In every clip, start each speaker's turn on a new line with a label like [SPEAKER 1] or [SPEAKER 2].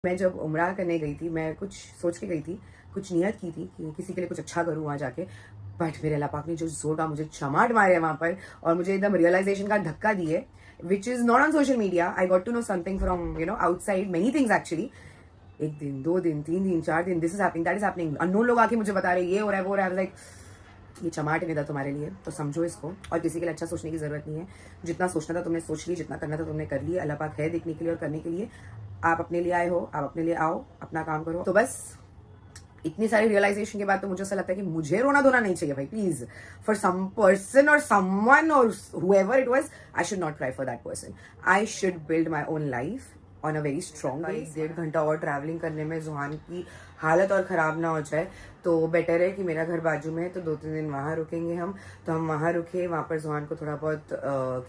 [SPEAKER 1] मैं जब उम्रा करने गई थी, मैं कुछ सोच के गई थी, कुछ नियत की थी कि किसी के लिए कुछ अच्छा करूँ वहाँ जाके। बट मेरे अल्लाह पाक ने जो जोर का मुझे चमाट मारे वहाँ पर और मुझे एकदम रियलाइजेशन का धक्का दिए, which is not on social media. I got to know something from outside, many things actually. 1 दिन 2 दिन 3 दिन 4 दिन, this is happening, that is happening. Unknown लोग आके मुझे बता रहे ये हो रहा है वो हो रहा है। लाइक ये चमाट नहीं था तुम्हारे लिए, तो समझो इसको। और किसी के लिए अच्छा सोचने की जरूरत नहीं है। जितना सोचना था तुमने सोच लिया, जितना करना था तुमने कर लिया। अल्लाह पाक है देखने के लिए और करने के लिए। आप अपने लिए आए हो, आप अपने लिए आओ, अपना काम करो। तो बस इतनी सारी रियलाइजेशन के बाद तो मुझे ऐसा लगता है कि मुझे रोना धोना नहीं चाहिए भाई, प्लीज। फॉर सम पर्सन और समवन और whoever it was, I should not cry for that person. I should build my own life on a very strong base. 1.5 घंटा और ट्रैवलिंग करने में जुहान की हालत और ख़राब ना हो जाए, तो बेटर है कि मेरा घर बाजू में है, तो 2-3 दिन वहाँ रुकेंगे हम। तो हम वहाँ रुके, वहाँ पर जुहान को थोड़ा बहुत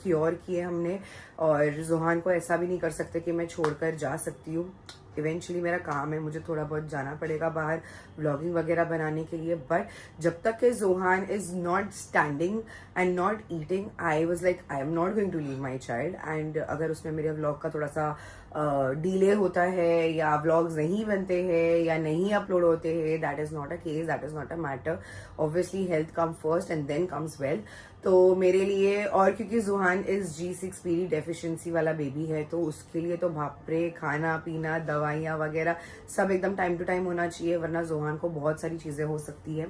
[SPEAKER 1] क्योर किए हमने। और जुहान को ऐसा भी नहीं कर सकते कि मैं छोड़कर जा सकती हूँ। इवेंचुअली मेरा काम है, मुझे थोड़ा बहुत जाना पड़ेगा बाहर व्लॉगिंग वगैरह बनाने के लिए। बट जब तक कि Juhan is not standing and not eating, I was like I am not going to leave my child. And अगर उसमें मेरे व्लॉग का थोड़ा सा डिले होता है या व्लॉग्स नहीं बनते हैं या नहीं अपलोड होते हैं, that is not a case, that is not a matter. Obviously health come first and then comes wealth. तो मेरे लिए, और क्योंकि जुहान इज G6PD डेफिशिएंसी वाला बेबी है, तो उसके लिए तो भापरे, खाना पीना दवाइयाँ वगैरह सब एकदम टाइम टू टाइम होना चाहिए, वरना जुहान को बहुत सारी चीजें हो सकती है।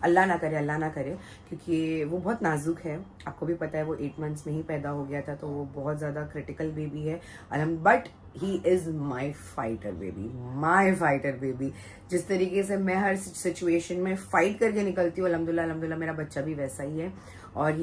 [SPEAKER 1] अल्लाह ना करे, अल्लाह ना करे, क्योंकि वो बहुत नाजुक है। आपको भी पता है वो 8 मंथ्स में ही पैदा हो गया था, तो वो बहुत ज्यादा क्रिटिकल बेबी है। But he is my fighter baby, my fighter baby. जिस तरीके से मैं हर सिचुएशन में फाइट करके निकलती हूँ, अल्हम्दुलिल्लाह अल्हम्दुलिल्लाह मेरा बच्चा भी वैसा ही है। और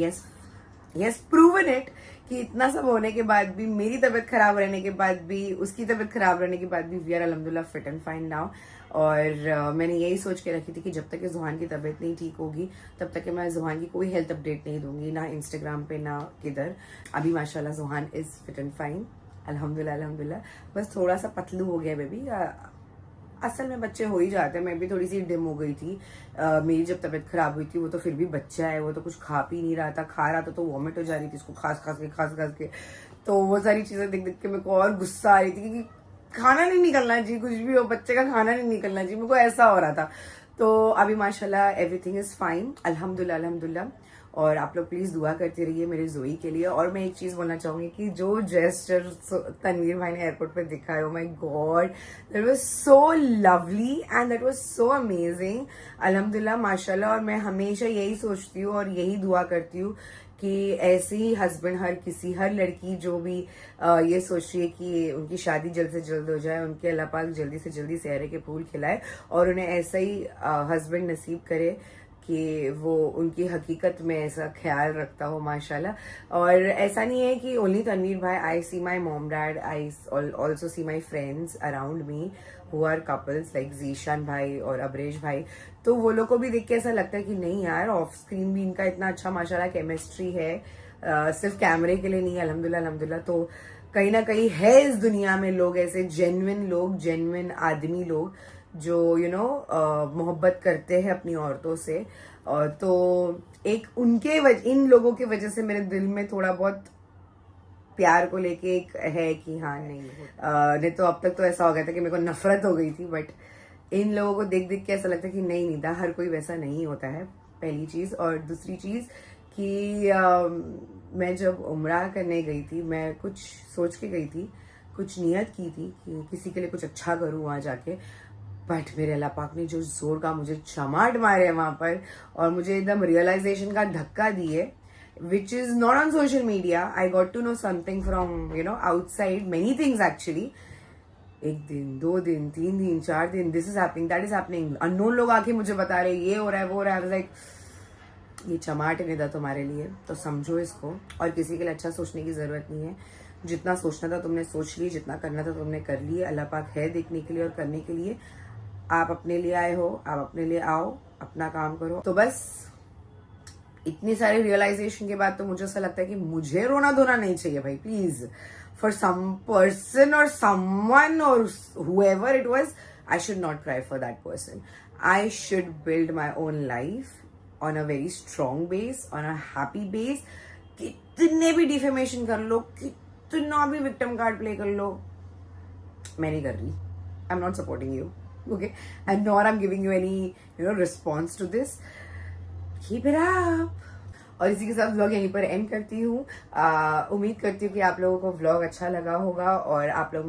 [SPEAKER 1] यस प्रूवन इट कि इतना सब होने के बाद भी, मेरी तबीयत खराब रहने के बाद भी, उसकी तबीयत खराब रहने के बाद भी, वी आर अल्हम्दुलिल्लाह फिट एंड फाइन नाउ। और मैंने यही सोच के रखी थी कि जब तक कि जुहान की तबीयत नहीं ठीक होगी, तब तक कि मैं जुहान की कोई हेल्थ अपडेट नहीं दूंगी, ना इंस्टाग्राम पे ना किधर। अभी माशाल्लाह जुहान इज फिट एंड फाइन, अल्हम्दुलिल्लाह अल्हम्दुलिल्लाह। बस थोड़ा सा पतलू हो गया बेबी। असल में बच्चे हो ही जाते हैं। मैं भी थोड़ी सी डिम हो गई थी। मेरी जब तबीयत खराब हुई थी, वो तो फिर भी बच्चा है, वो तो कुछ खा पी नहीं रहा था, खा रहा था तो वॉमिट हो जा रही थी इसको खास खास के। तो वो सारी चीजें देख देख के मेरे को और गुस्सा आ रही थी कि खाना नहीं निकलना चाहिए, कुछ भी हो बच्चे का खाना नहीं निकलना चाहिए, मेरे को ऐसा हो रहा था। तो अभी माशाल्लाह एवरीथिंग इज फाइन, अल्हम्दुलिल्लाह अल्हम्दुलिल्लाह। और आप लोग प्लीज दुआ करते रहिए मेरे जोई के लिए। और मैं एक चीज बोलना चाहूंगी कि जो जेस्चर तनवीर भाई ने एयरपोर्ट पे दिखाया, oh my God, that was so lovely and that was so amazing. अल्हम्दुलिल्लाह माशाल्लाह। और मैं हमेशा यही सोचती हूँ और यही दुआ करती हूँ कि ऐसे ही हस्बैंड हर लड़की जो भी ये सोच रही है कि उनकी शादी जल्द से जल्द हो जाए, उनके अल्लाह पाक जल्दी से जल्दी सहरे के फूल खिलाए और उन्हें ऐसा ही हस्बैंड नसीब करे कि वो उनकी हकीकत में ऐसा ख्याल रखता हो माशाल्लाह। और ऐसा नहीं है कि ओनली तनवीर भाई, I see my mom dad, I also see my friends around me who are couples like Zeeshan भाई और अबरेश भाई। तो वो लोग को भी देख के ऐसा लगता है कि नहीं यार, ऑफ स्क्रीन भी इनका इतना अच्छा माशाल्लाह केमिस्ट्री है, सिर्फ कैमरे के लिए नहीं, अल्हम्दुलिल्लाह अल्हम्दुलिल्लाह। तो कहीं ना कहीं है इस दुनिया में लोग ऐसे जेन्युइन लोग, जेन्युइन आदमी लोग जो मोहब्बत करते हैं अपनी औरतों से। तो एक इन लोगों की वजह से मेरे दिल में थोड़ा बहुत प्यार को लेके एक है कि हाँ नहीं, नहीं तो अब तक तो ऐसा हो गया था कि मेरे को नफरत हो गई थी। बट इन लोगों को देख देख के ऐसा लगता है कि नहीं नहीं था, हर कोई वैसा नहीं होता है, पहली चीज। और दूसरी चीज कि मैं जब उम्रा करने गई थी, मैं कुछ सोच के गई थी, कुछ नियत की थी कि किसी के लिए कुछ अच्छा करूं वहां जाके। बट मेरे अल्लाह पाक ने जो जोर का मुझे चमाट मारे वहां पर और मुझे एकदम रियलाइजेशन का धक्का दिए, which is not on social media. I got to know something from outside, many things actually. 1 दिन 2 दिन 3 दिन 4 दिन, this is happening, that is happening. Unknown लोग आके मुझे बता रहे ये हो रहा है वो हो रहा है। लाइक ये चमाट नहीं था तुम्हारे लिए, तो समझो इसको। और किसी के लिए अच्छा सोचने की जरूरत नहीं है। जितना सोचना था तुमने सोच लिया, जितना करना था तुमने कर लिया। अल्लाह पाक है देखने के लिए और करने के लिए। आप अपने लिए आए हो, आप अपने लिए आओ, अपना काम करो। तो बस इतनी सारी रियलाइजेशन के बाद तो मुझे ऐसा लगता है कि मुझे रोना धोना नहीं चाहिए भाई, प्लीज। फॉर सम पर्सन और समवन और whoever it was, I should not cry for that person. I should build my own life on a very strong base, on a happy base. कितने भी डिफेमेशन कर लो, कितना भी victim card play कर लो, मैं नहीं कर रही। I am not supporting you, okay, and nor I am giving you any response to this. Keep it up. और इसी के साथ व्लॉग यहीं पर एंड करती हूँ। उम्मीद करती हूँ कि आप लोगों को व्लॉग अच्छा लगा होगा और आप लोग